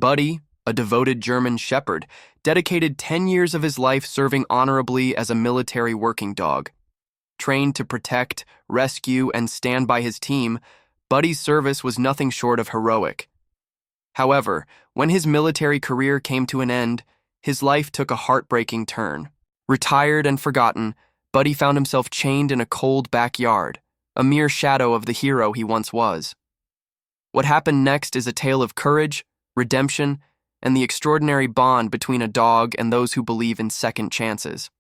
Buddy, a devoted German shepherd, dedicated 10 years of his life serving honorably as a military working dog. Trained to protect, rescue, and stand by his team, Buddy's service was nothing short of heroic. However, when his military career came to an end, his life took a heartbreaking turn. Retired and forgotten, Buddy found himself chained in a cold backyard, a mere shadow of the hero he once was. What happened next is a tale of courage, redemption, and the extraordinary bond between a dog and those who believe in second chances.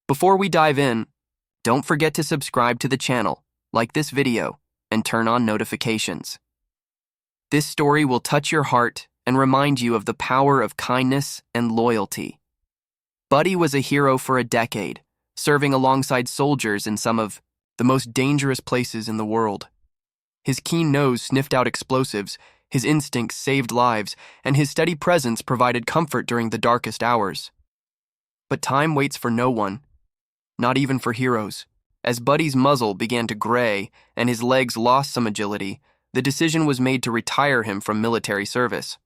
Before we dive in, don't forget to subscribe to the channel, like this video, and turn on notifications. This story will touch your heart and remind you of the power of kindness and loyalty. Buddy was a hero for a decade, serving alongside soldiers in some of the most dangerous places in the world. His keen nose sniffed out explosives, his instincts saved lives, and his steady presence provided comfort during the darkest hours. But time waits for no one, not even for heroes. As Buddy's muzzle began to gray and his legs lost some agility, the decision was made to retire him from military service.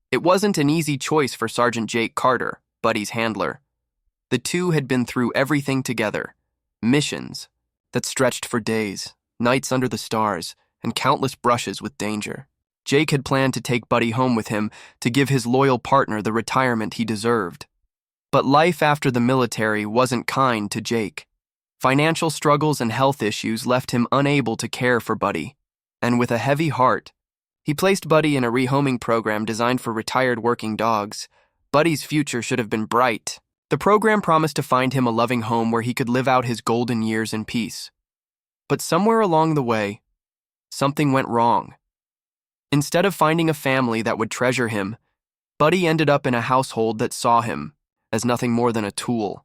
It wasn't an easy choice for Sergeant Jake Carter, Buddy's handler. The two had been through everything together, missions that stretched for days, nights under the stars, and countless brushes with danger. Jake had planned to take Buddy home with him to give his loyal partner the retirement he deserved. But life after the military wasn't kind to Jake. Financial struggles and health issues left him unable to care for Buddy, and with a heavy heart, he placed Buddy in a rehoming program designed for retired working dogs. Buddy's future should have been bright. The program promised to find him a loving home where he could live out his golden years in peace. But somewhere along the way, something went wrong. Instead of finding a family that would treasure him, Buddy ended up in a household that saw him as nothing more than a tool.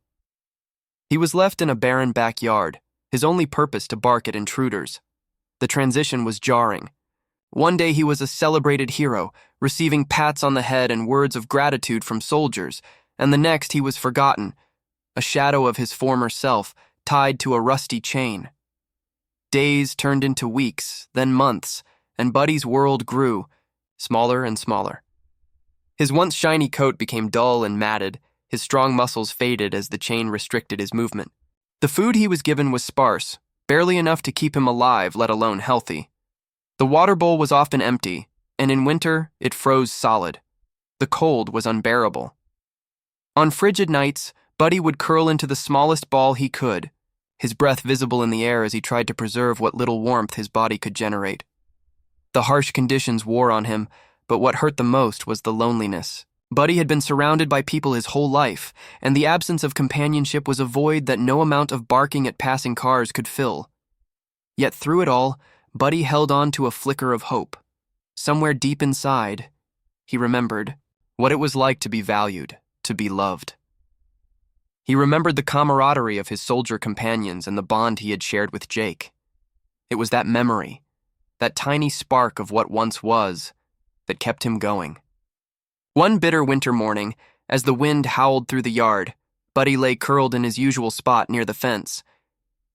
He was left in a barren backyard, his only purpose to bark at intruders. The transition was jarring. One day he was a celebrated hero, receiving pats on the head and words of gratitude from soldiers, and the next he was forgotten, a shadow of his former self tied to a rusty chain. Days turned into weeks, then months, and Buddy's world grew, smaller and smaller. His once shiny coat became dull and matted, his strong muscles faded as the chain restricted his movement. The food he was given was sparse, barely enough to keep him alive, let alone healthy. The water bowl was often empty, and in winter it froze solid. The cold was unbearable. On frigid nights, Buddy would curl into the smallest ball he could, his breath visible in the air as he tried to preserve what little warmth his body could generate. The harsh conditions wore on him, but what hurt the most was the loneliness. Buddy had been surrounded by people his whole life, and the absence of companionship was a void that no amount of barking at passing cars could fill. Yet through it all, Buddy held on to a flicker of hope. Somewhere deep inside, he remembered what it was like to be valued, to be loved. He remembered the camaraderie of his soldier companions and the bond he had shared with Jake. It was that memory, that tiny spark of what once was, that kept him going. One bitter winter morning, as the wind howled through the yard, Buddy lay curled in his usual spot near the fence.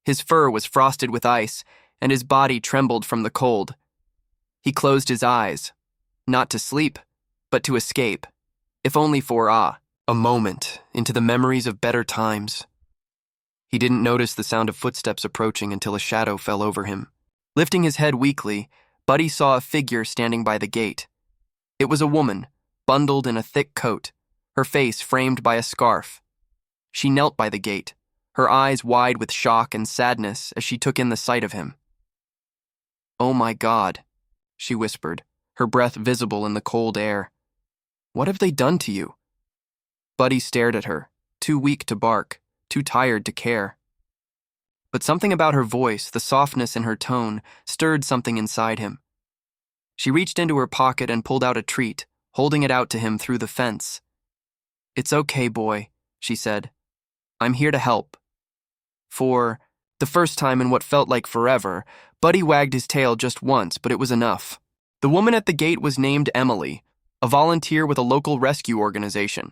His fur was frosted with ice, and his body trembled from the cold. He closed his eyes, not to sleep, but to escape, if only for a moment into the memories of better times. He didn't notice the sound of footsteps approaching until a shadow fell over him. Lifting his head weakly, Buddy saw a figure standing by the gate. It was a woman, bundled in a thick coat, her face framed by a scarf. She knelt by the gate, her eyes wide with shock and sadness as she took in the sight of him. "Oh my God," she whispered, her breath visible in the cold air. "What have they done to you?" Buddy stared at her, too weak to bark, too tired to care. But something about her voice, the softness in her tone, stirred something inside him. She reached into her pocket and pulled out a treat, holding it out to him through the fence. "It's okay, boy," she said. "I'm here to help." For the first time in what felt like forever, Buddy wagged his tail just once, but it was enough. The woman at the gate was named Emily, a volunteer with a local rescue organization.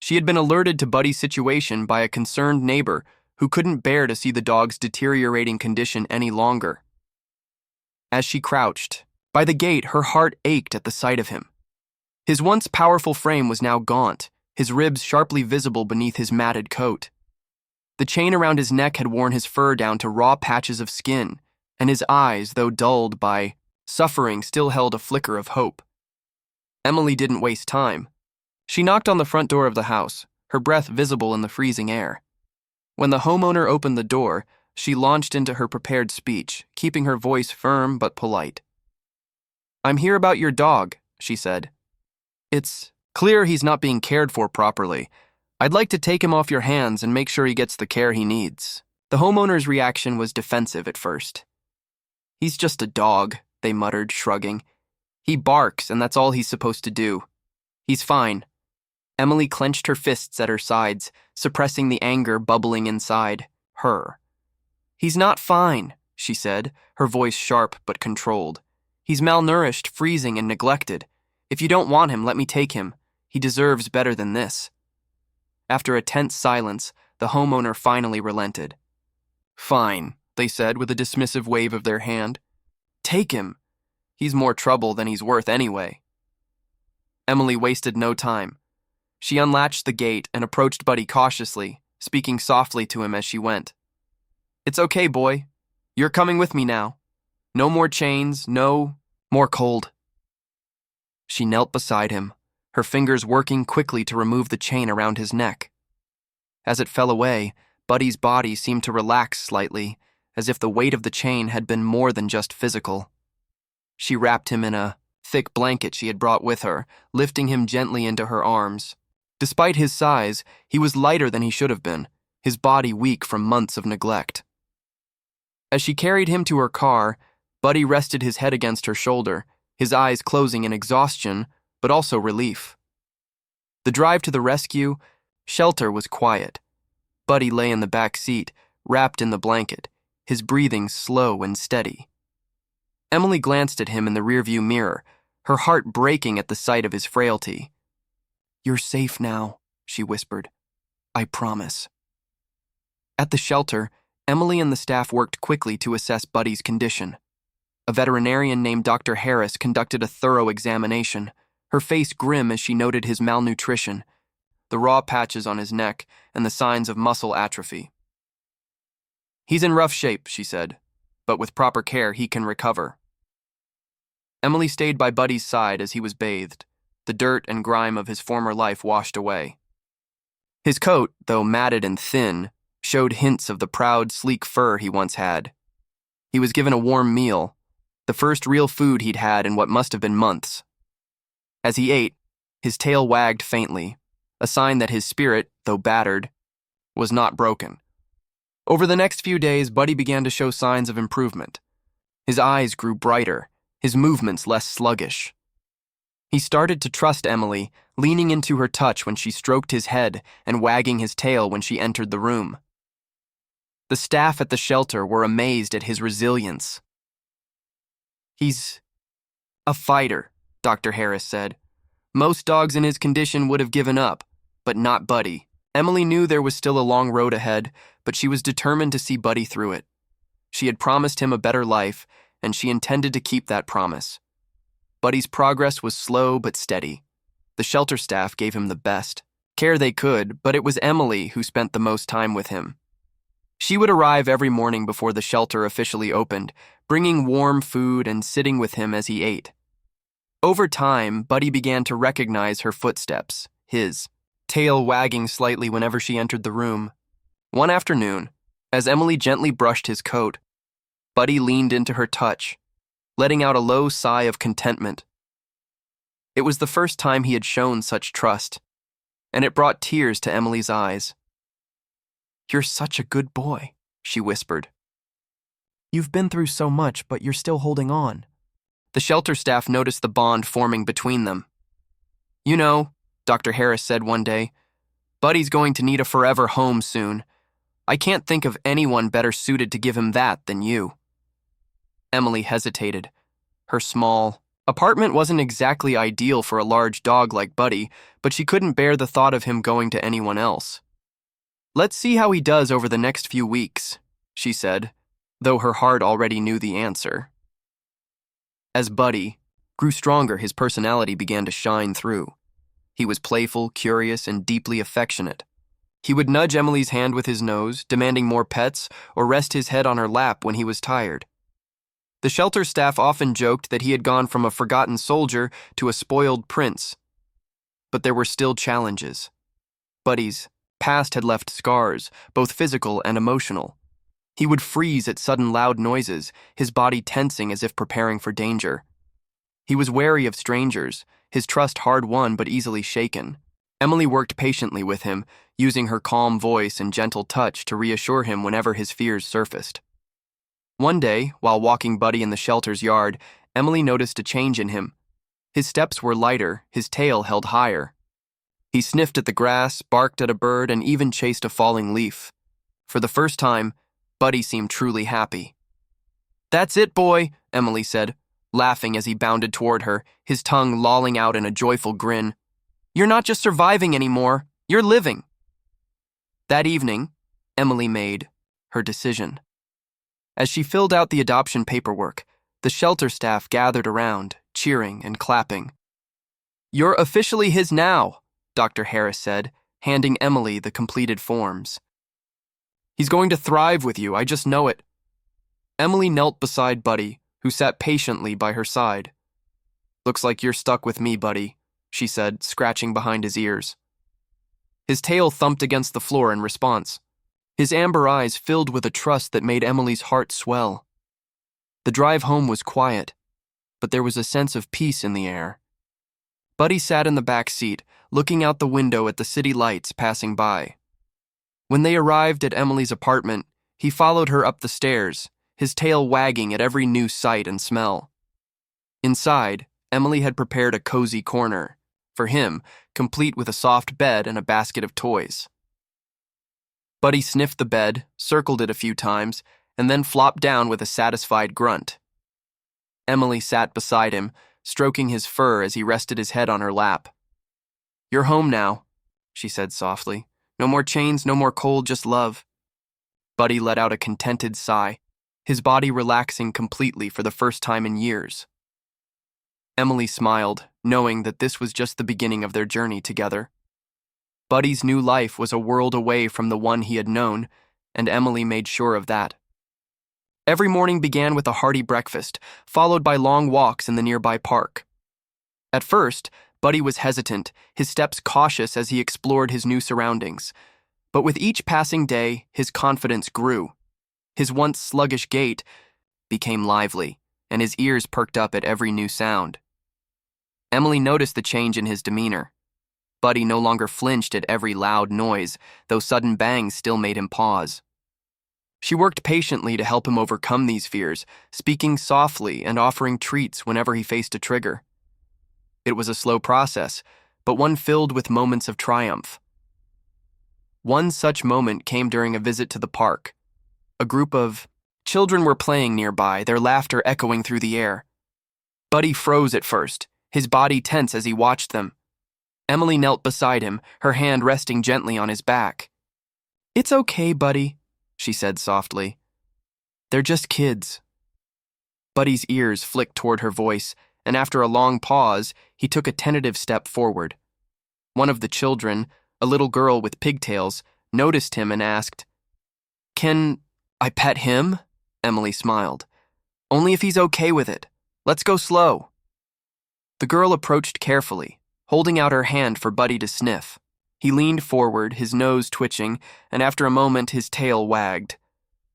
She had been alerted to Buddy's situation by a concerned neighbor who couldn't bear to see the dog's deteriorating condition any longer. As she crouched, By the gate, her heart ached at the sight of him. His once powerful frame was now gaunt, his ribs sharply visible beneath his matted coat. The chain around his neck had worn his fur down to raw patches of skin, and his eyes, though dulled by suffering, still held a flicker of hope. Emily didn't waste time. She knocked on the front door of the house, her breath visible in the freezing air. When the homeowner opened the door, she launched into her prepared speech, keeping her voice firm but polite. "I'm here about your dog," she said. "It's clear he's not being cared for properly. I'd like to take him off your hands and make sure he gets the care he needs." The homeowner's reaction was defensive at first. "He's just a dog," they muttered, shrugging. "He barks, and that's all he's supposed to do. He's fine." Emily clenched her fists at her sides, suppressing the anger bubbling inside her. "He's not fine," she said, her voice sharp but controlled. "He's malnourished, freezing, and neglected. If you don't want him, let me take him. He deserves better than this." After a tense silence, the homeowner finally relented. "Fine," they said with a dismissive wave of their hand. "Take him. He's more trouble than he's worth anyway." Emily wasted no time. She unlatched the gate and approached Buddy cautiously, speaking softly to him as she went. "It's okay, boy. You're coming with me now. No more chains, no more cold." She knelt beside him, her fingers working quickly to remove the chain around his neck. As it fell away, Buddy's body seemed to relax slightly, as if the weight of the chain had been more than just physical. She wrapped him in a thick blanket she had brought with her, lifting him gently into her arms. Despite his size, he was lighter than he should have been, his body weak from months of neglect. As she carried him to her car, Buddy rested his head against her shoulder, his eyes closing in exhaustion, but also relief. The drive to the rescue shelter was quiet. Buddy lay in the back seat, wrapped in the blanket, his breathing slow and steady. Emily glanced at him in the rearview mirror, her heart breaking at the sight of his frailty. "You're safe now," she whispered. "I promise." At the shelter, Emily and the staff worked quickly to assess Buddy's condition. A veterinarian named Dr. Harris conducted a thorough examination, her face grim as she noted his malnutrition, the raw patches on his neck, and the signs of muscle atrophy. "He's in rough shape," she said, "but with proper care he can recover." Emily stayed by Buddy's side as he was bathed, the dirt and grime of his former life washed away. His coat, though matted and thin, showed hints of the proud, sleek fur he once had. He was given a warm meal, the first real food he'd had in what must have been months. As he ate, his tail wagged faintly, a sign that his spirit, though battered, was not broken. Over the next few days, Buddy began to show signs of improvement. His eyes grew brighter, his movements less sluggish. He started to trust Emily, leaning into her touch when she stroked his head and wagging his tail when she entered the room. The staff at the shelter were amazed at his resilience. "He's a fighter," Dr. Harris said. "Most dogs in his condition would have given up, but not Buddy." Emily knew there was still a long road ahead, but she was determined to see Buddy through it. She had promised him a better life, and she intended to keep that promise. Buddy's progress was slow but steady. The shelter staff gave him the best care they could, but it was Emily who spent the most time with him. She would arrive every morning before the shelter officially opened, bringing warm food and sitting with him as he ate. Over time, Buddy began to recognize her footsteps, his tail wagging slightly whenever she entered the room. One afternoon, as Emily gently brushed his coat, Buddy leaned into her touch, letting out a low sigh of contentment. It was the first time he had shown such trust, and it brought tears to Emily's eyes. "You're such a good boy," she whispered. "You've been through so much, but you're still holding on." The shelter staff noticed the bond forming between them. "You know," Dr. Harris said one day, "Buddy's going to need a forever home soon. I can't think of anyone better suited to give him that than you." Emily hesitated. Her small apartment wasn't exactly ideal for a large dog like Buddy, but she couldn't bear the thought of him going to anyone else. "Let's see how he does over the next few weeks," she said, though her heart already knew the answer. As Buddy grew stronger, his personality began to shine through. He was playful, curious, and deeply affectionate. He would nudge Emily's hand with his nose, demanding more pets, or rest his head on her lap when he was tired. The shelter staff often joked that he had gone from a forgotten soldier to a spoiled prince. But there were still challenges. Buddy's past had left scars, both physical and emotional. He would freeze at sudden loud noises, his body tensing as if preparing for danger. He was wary of strangers, his trust hard-won but easily shaken. Emily worked patiently with him, using her calm voice and gentle touch to reassure him whenever his fears surfaced. One day, while walking Buddy in the shelter's yard, Emily noticed a change in him. His steps were lighter, his tail held higher. He sniffed at the grass, barked at a bird, and even chased a falling leaf. For the first time, Buddy seemed truly happy. "That's it, boy," Emily said, laughing as he bounded toward her, his tongue lolling out in a joyful grin. "You're not just surviving anymore, you're living." That evening, Emily made her decision. As she filled out the adoption paperwork, the shelter staff gathered around, cheering and clapping. "You're officially his now," Dr. Harris said, handing Emily the completed forms. "He's going to thrive with you, I just know it." Emily knelt beside Buddy, who sat patiently by her side. "Looks like you're stuck with me, Buddy," she said, scratching behind his ears. His tail thumped against the floor in response. His amber eyes filled with a trust that made Emily's heart swell. The drive home was quiet, but there was a sense of peace in the air. Buddy sat in the back seat, looking out the window at the city lights passing by. When they arrived at Emily's apartment, he followed her up the stairs, his tail wagging at every new sight and smell. Inside, Emily had prepared a cozy corner, for him, complete with a soft bed and a basket of toys. Buddy sniffed the bed, circled it a few times, and then flopped down with a satisfied grunt. Emily sat beside him, stroking his fur as he rested his head on her lap. "You're home now," she said softly. "No more chains, no more cold, just love." Buddy let out a contented sigh, his body relaxing completely for the first time in years. Emily smiled, knowing that this was just the beginning of their journey together. Buddy's new life was a world away from the one he had known, and Emily made sure of that. Every morning began with a hearty breakfast, followed by long walks in the nearby park. At first, Buddy was hesitant, his steps cautious as he explored his new surroundings. But with each passing day, his confidence grew. His once sluggish gait became lively, and his ears perked up at every new sound. Emily noticed the change in his demeanor. Buddy no longer flinched at every loud noise, though sudden bangs still made him pause. She worked patiently to help him overcome these fears, speaking softly and offering treats whenever he faced a trigger. It was a slow process, but one filled with moments of triumph. One such moment came during a visit to the park. A group of children were playing nearby, their laughter echoing through the air. Buddy froze at first, his body tense as he watched them. Emily knelt beside him, her hand resting gently on his back. "It's okay, Buddy," she said softly. "They're just kids." Buddy's ears flicked toward her voice, and after a long pause, he took a tentative step forward. One of the children, a little girl with pigtails, noticed him and asked, "Can I pet him?" Emily smiled. "Only if he's okay with it. Let's go slow." The girl approached carefully, holding out her hand for Buddy to sniff. He leaned forward, his nose twitching, and after a moment his tail wagged.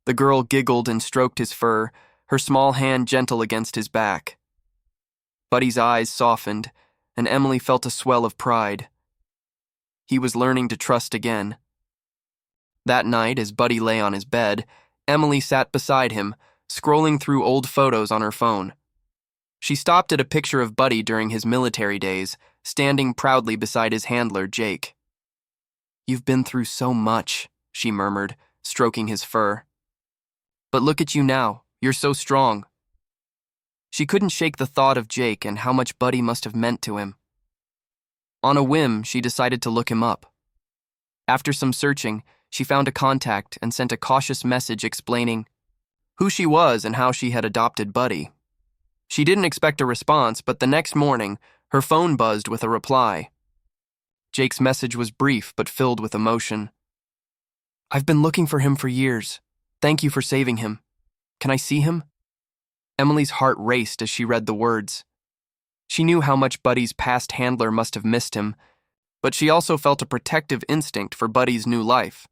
The girl giggled and stroked his fur, her small hand gentle against his back. Buddy's eyes softened, and Emily felt a swell of pride. He was learning to trust again. That night, as Buddy lay on his bed, Emily sat beside him, scrolling through old photos on her phone. She stopped at a picture of Buddy during his military days, standing proudly beside his handler, Jake. "You've been through so much," she murmured, stroking his fur. "But look at you now, you're so strong." She couldn't shake the thought of Jake and how much Buddy must have meant to him. On a whim, she decided to look him up. After some searching, she found a contact and sent a cautious message explaining who she was and how she had adopted Buddy. She didn't expect a response, but the next morning, her phone buzzed with a reply. Jake's message was brief but filled with emotion. "I've been looking for him for years. Thank you for saving him. Can I see him?" Emily's heart raced as she read the words. She knew how much Buddy's past handler must have missed him, but she also felt a protective instinct for Buddy's new life.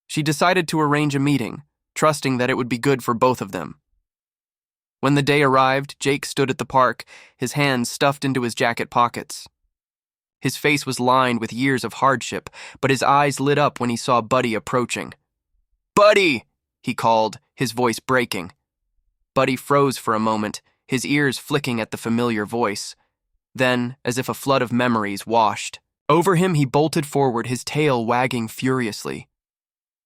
She decided to arrange a meeting, trusting that it would be good for both of them. When the day arrived, Jake stood at the park, his hands stuffed into his jacket pockets. His face was lined with years of hardship, but his eyes lit up when he saw Buddy approaching. "Buddy!" he called, his voice breaking. Buddy froze for a moment, his ears flicking at the familiar voice. Then, as if a flood of memories washed over him, he bolted forward, his tail wagging furiously.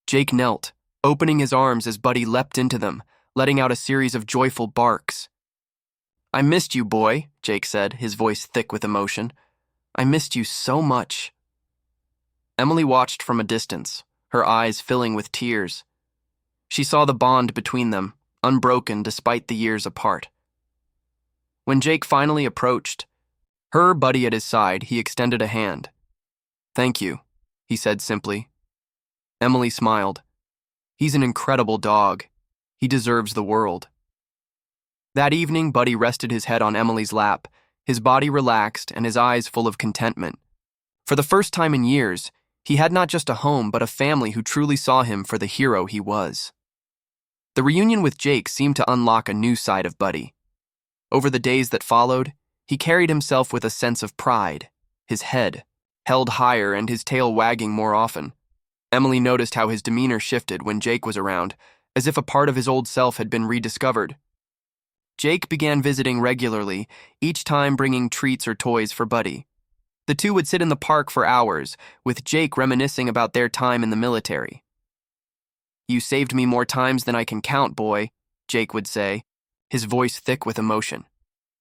Jake knelt, opening his arms as Buddy leapt into them, letting out a series of joyful barks. "I missed you, boy," Jake said, his voice thick with emotion. "I missed you so much." Emily watched from a distance, her eyes filling with tears. She saw the bond between them, unbroken despite the years apart. When Jake finally approached, her Buddy at his side, he extended a hand. "Thank you," he said simply. Emily smiled. "He's an incredible dog. He deserves the world." That evening, Buddy rested his head on Emily's lap, his body relaxed and his eyes full of contentment. For the first time in years, he had not just a home but a family who truly saw him for the hero he was. The reunion with Jake seemed to unlock a new side of Buddy. Over the days that followed, he carried himself with a sense of pride, his head held higher and his tail wagging more often. Emily noticed how his demeanor shifted when Jake was around, as if a part of his old self had been rediscovered. Jake began visiting regularly, each time bringing treats or toys for Buddy. The two would sit in the park for hours, with Jake reminiscing about their time in the military. "You saved me more times than I can count, boy," Jake would say, his voice thick with emotion.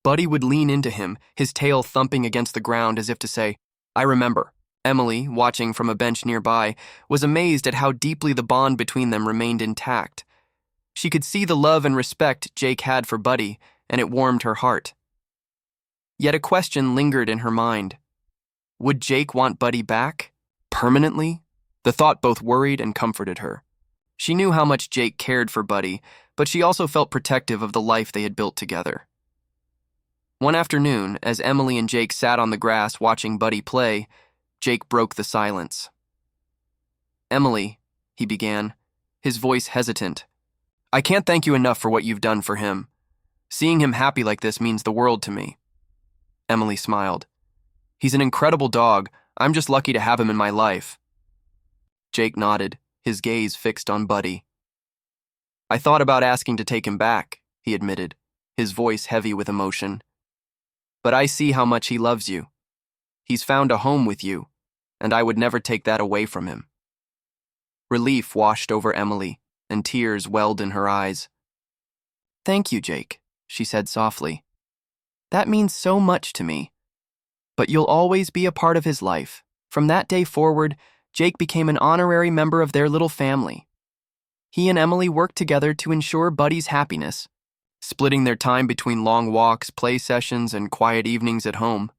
Buddy would lean into him, his tail thumping against the ground as if to say, "I remember." Emily, watching from a bench nearby, was amazed at how deeply the bond between them remained intact. She could see the love and respect Jake had for Buddy, and it warmed her heart. Yet a question lingered in her mind. Would Jake want Buddy back? Permanently? The thought both worried and comforted her. She knew how much Jake cared for Buddy, but she also felt protective of the life they had built together. One afternoon, as Emily and Jake sat on the grass watching Buddy play, Jake broke the silence. "Emily," he began, his voice hesitant, "I can't thank you enough for what you've done for him. Seeing him happy like this means the world to me." Emily smiled. "He's an incredible dog. I'm just lucky to have him in my life." Jake nodded, his gaze fixed on Buddy. "I thought about asking to take him back," he admitted, his voice heavy with emotion. "But I see how much he loves you. He's found a home with you, and I would never take that away from him." Relief washed over Emily, and tears welled in her eyes. "Thank you, Jake," she said softly. "That means so much to me. But you'll always be a part of his life." From that day forward, Jake became an honorary member of their little family. He and Emily worked together to ensure Buddy's happiness, splitting their time between long walks, play sessions, and quiet evenings at home.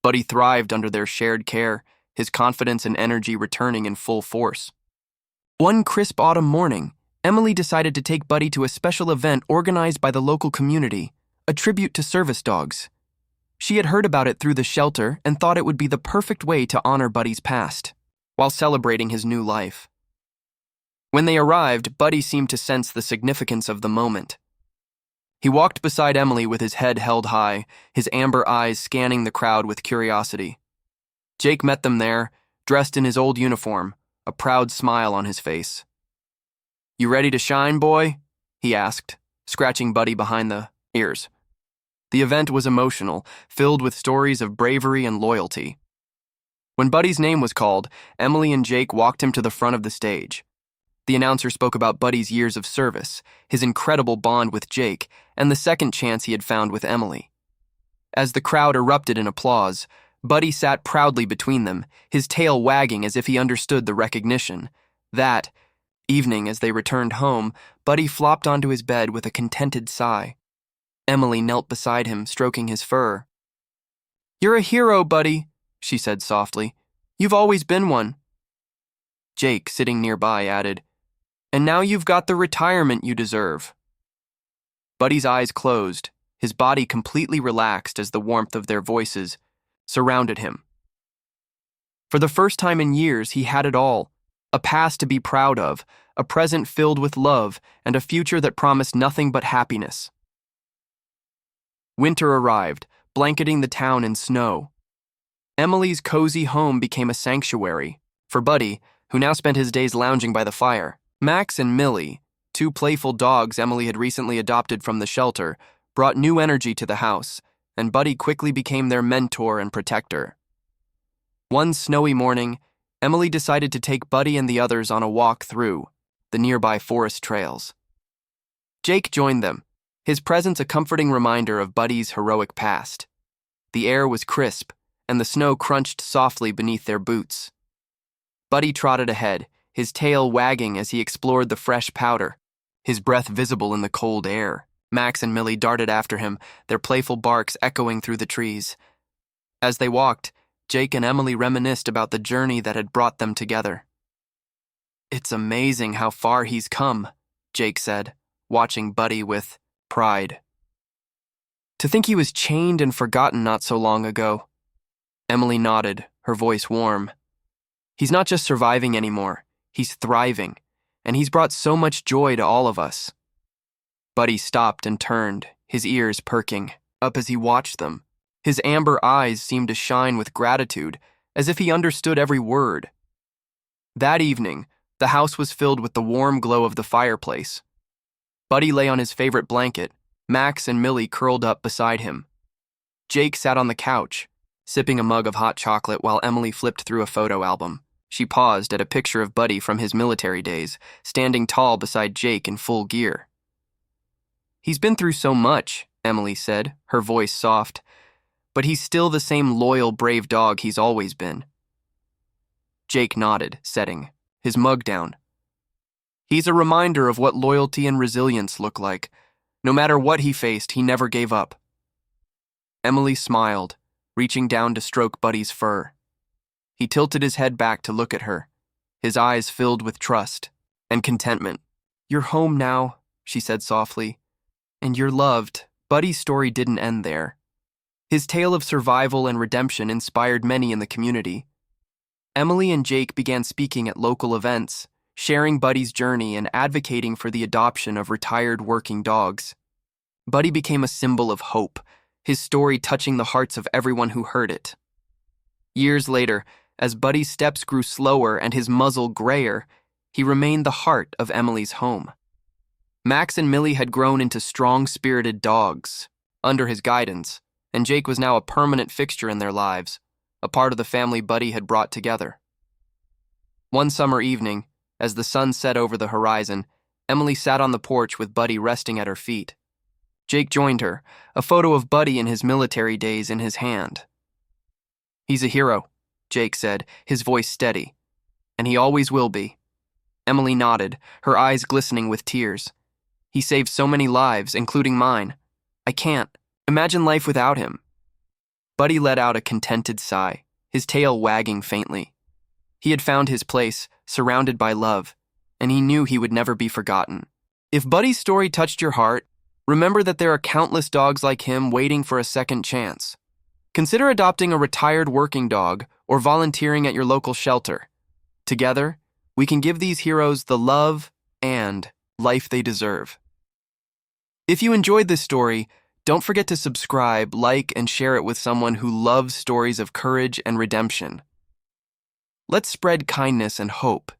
Buddy thrived under their shared care, his confidence and energy returning in full force. One crisp autumn morning, Emily decided to take Buddy to a special event organized by the local community, a tribute to service dogs. She had heard about it through the shelter and thought it would be the perfect way to honor Buddy's past, while celebrating his new life. When they arrived, Buddy seemed to sense the significance of the moment. He walked beside Emily with his head held high, his amber eyes scanning the crowd with curiosity. Jake met them there, dressed in his old uniform, a proud smile on his face. "You ready to shine, boy?" he asked, scratching Buddy behind the ears. The event was emotional, filled with stories of bravery and loyalty. When Buddy's name was called, Emily and Jake walked him to the front of the stage. The announcer spoke about Buddy's years of service, his incredible bond with Jake, and the second chance he had found with Emily. As the crowd erupted in applause, Buddy sat proudly between them, his tail wagging as if he understood the recognition. That evening, as they returned home, Buddy flopped onto his bed with a contented sigh. Emily knelt beside him, stroking his fur. "You're a hero, buddy," she said softly. "You've always been one." Jake, sitting nearby, added, "And now you've got the retirement you deserve." Buddy's eyes closed, his body completely relaxed as the warmth of their voices surrounded him. For the first time in years, he had it all: a past to be proud of, a present filled with love, and a future that promised nothing but happiness. Winter arrived, blanketing the town in snow. Emily's cozy home became a sanctuary for Buddy, who now spent his days lounging by the fire. Max and Millie, two playful dogs Emily had recently adopted from the shelter, brought new energy to the house, and Buddy quickly became their mentor and protector. One snowy morning, Emily decided to take Buddy and the others on a walk through the nearby forest trails. Jake joined them, his presence a comforting reminder of Buddy's heroic past. The air was crisp, and the snow crunched softly beneath their boots. Buddy trotted ahead, his tail wagging as he explored the fresh powder, his breath visible in the cold air. Max and Millie darted after him, their playful barks echoing through the trees. As they walked, Jake and Emily reminisced about the journey that had brought them together. "It's amazing how far he's come," Jake said, watching Buddy with pride. "To think he was chained and forgotten not so long ago." Emily nodded, her voice warm. "He's not just surviving anymore, he's thriving, and he's brought so much joy to all of us." Buddy stopped and turned, his ears perking up as he watched them. His amber eyes seemed to shine with gratitude, as if he understood every word. That evening, the house was filled with the warm glow of the fireplace. Buddy lay on his favorite blanket, Max and Millie curled up beside him. Jake sat on the couch, sipping a mug of hot chocolate while Emily flipped through a photo album. She paused at a picture of Buddy from his military days, standing tall beside Jake in full gear. "He's been through so much," Emily said, her voice soft, "but he's still the same loyal, brave dog he's always been." Jake nodded, setting his mug down. "He's a reminder of what loyalty and resilience look like. No matter what he faced, he never gave up." Emily smiled, reaching down to stroke Buddy's fur. He tilted his head back to look at her, his eyes filled with trust and contentment. "You're home now," she said softly, "and you're loved." Buddy's story didn't end there. His tale of survival and redemption inspired many in the community. Emily and Jake began speaking at local events, sharing Buddy's journey and advocating for the adoption of retired working dogs. Buddy became a symbol of hope, his story touching the hearts of everyone who heard it. Years later, as Buddy's steps grew slower and his muzzle grayer, he remained the heart of Emily's home. Max and Millie had grown into strong-spirited dogs under his guidance, and Jake was now a permanent fixture in their lives, a part of the family Buddy had brought together. One summer evening, as the sun set over the horizon, Emily sat on the porch with Buddy resting at her feet. Jake joined her, a photo of Buddy in his military days in his hand. "He's a hero," Jake said, his voice steady, "and he always will be." Emily nodded, her eyes glistening with tears. "He saved so many lives, including mine. I can't imagine life without him." Buddy let out a contented sigh, his tail wagging faintly. He had found his place, surrounded by love, and he knew he would never be forgotten. If Buddy's story touched your heart, remember that there are countless dogs like him waiting for a second chance. Consider adopting a retired working dog or volunteering at your local shelter. Together, we can give these heroes the love and life they deserve. If you enjoyed this story, don't forget to subscribe, like, and share it with someone who loves stories of courage and redemption. Let's spread kindness and hope